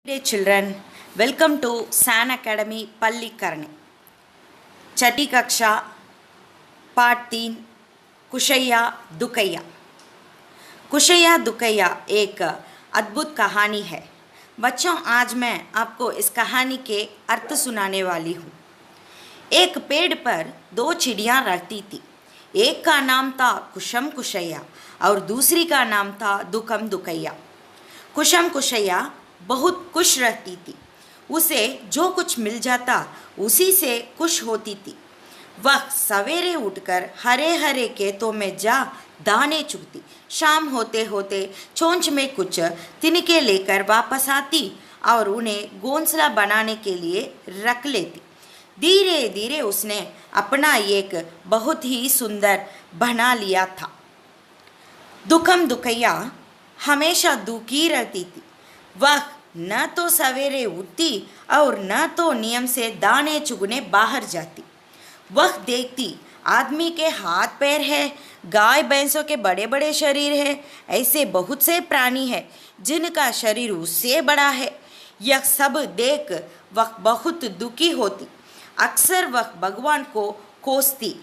Dear children, welcome to San Academy Pallikarani. छठी कक्षा पाठ 3 कुशैया दुकैया। कुशैया दुकैया एक अद्भुत कहानी है। बच्चों, आज मैं आपको इस कहानी के अर्थ सुनाने वाली हूँ। एक पेड़ पर 2 चिड़ियाँ रहती थी। एक का नाम था कुशम कुशैया और दूसरी का नाम था दुकम दुकैया। कुशम कुशैया बहुत खुश रहती थी। उसे जो कुछ मिल जाता उसी से खुश होती थी। वह सवेरे उठकर हरे हरे खेतों में जा दाने चुगती। शाम होते होते चोंच में कुछ तिनके लेकर वापस आती और उन्हें घोंसला बनाने के लिए रख लेती। धीरे धीरे उसने अपना एक बहुत ही सुंदर बना लिया था। दुकम दुकैया हमेशा दुखी रहती थी। वह न तो सवेरे उठती और न तो नियम से दाने चुगने बाहर जाती। वह देखती आदमी के हाथ पैर है, गाय भैंसों के बड़े बड़े शरीर है, ऐसे बहुत से प्राणी हैं जिनका शरीर उससे बड़ा है। यह सब देख वह बहुत दुखी होती। अक्सर वह भगवान को कोसती,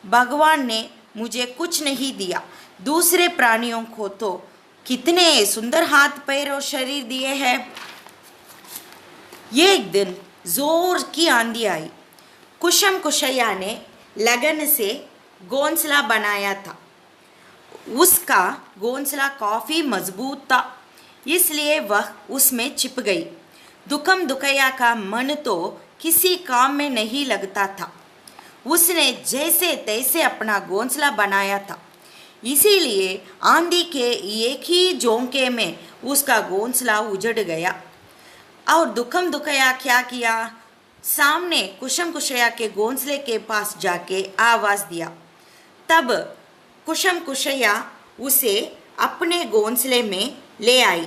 भगवान ने मुझे कुछ नहीं दिया, दूसरे प्राणियों को तो कितने सुंदर हाथ पैर और शरीर दिए हैं। एक दिन जोर की आंधी आई। कुशम कुशैया ने लगन से घोंसला बनाया था। उसका घोंसला काफी मजबूत था, इसलिए वह उसमें छिप गई। दुकम दुकैया का मन तो किसी काम में नहीं लगता था। उसने जैसे तैसे अपना घोंसला बनाया था, इसीलिए आंधी के एक ही झोंके में उसका घोंसला उजड़ गया। और दुकम दुकैया क्या किया, सामने कुशम कुशैया के घोंसले के पास जाके आवाज दिया। तब कुशम कुशैया उसे अपने घोंसले में ले आई।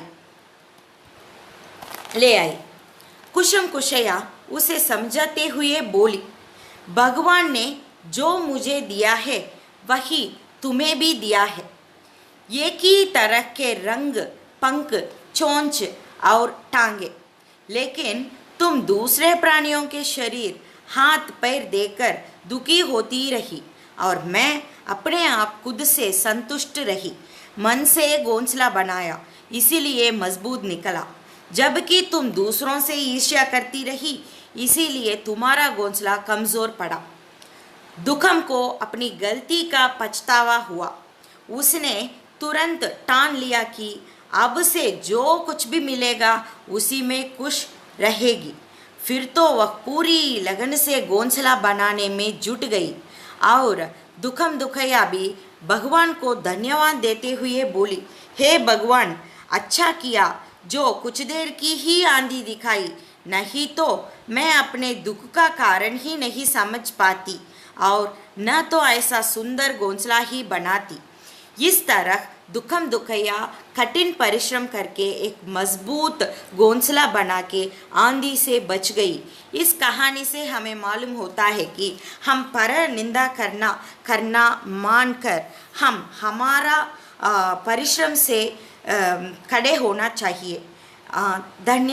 कुशम कुशैया उसे समझाते हुए बोली, भगवान ने जो मुझे दिया है वही तुम्हें भी दिया है। एक ही तरह के रंग, पंख, चोंच और टांगे, लेकिन तुम दूसरे प्राणियों के शरीर, हाथ पैर देकर दुखी होती रही और मैं अपने आप खुद से संतुष्ट रही। मन से घोंसला बनाया, इसीलिए मजबूत निकला। जबकि तुम दूसरों से ईर्ष्या करती रही, इसीलिए तुम्हारा घोंसला कमजोर पड़ा। दुकम को अपनी गलती का पछतावा हुआ। उसने तुरंत ठान लिया कि अब से जो कुछ भी मिलेगा उसी में खुश रहेगी। फिर तो वह पूरी लगन से घोंसला बनाने में जुट गई और दुकम दुकैया भी भगवान को धन्यवाद देते हुए बोली, हे भगवान, अच्छा किया जो कुछ देर की ही आंधी दिखाई, नहीं तो मैं अपने दुख का कारण ही नहीं समझ पाती और न तो ऐसा सुंदर घोंसला ही बनाती। इस तरह दुकम दुकैया कठिन परिश्रम करके एक मजबूत घोंसला बना के आंधी से बच गई। इस कहानी से हमें मालूम होता है कि हम पर निंदा करना मानकर हम हमारा परिश्रम से खड़े होना चाहिए। धन्यवाद।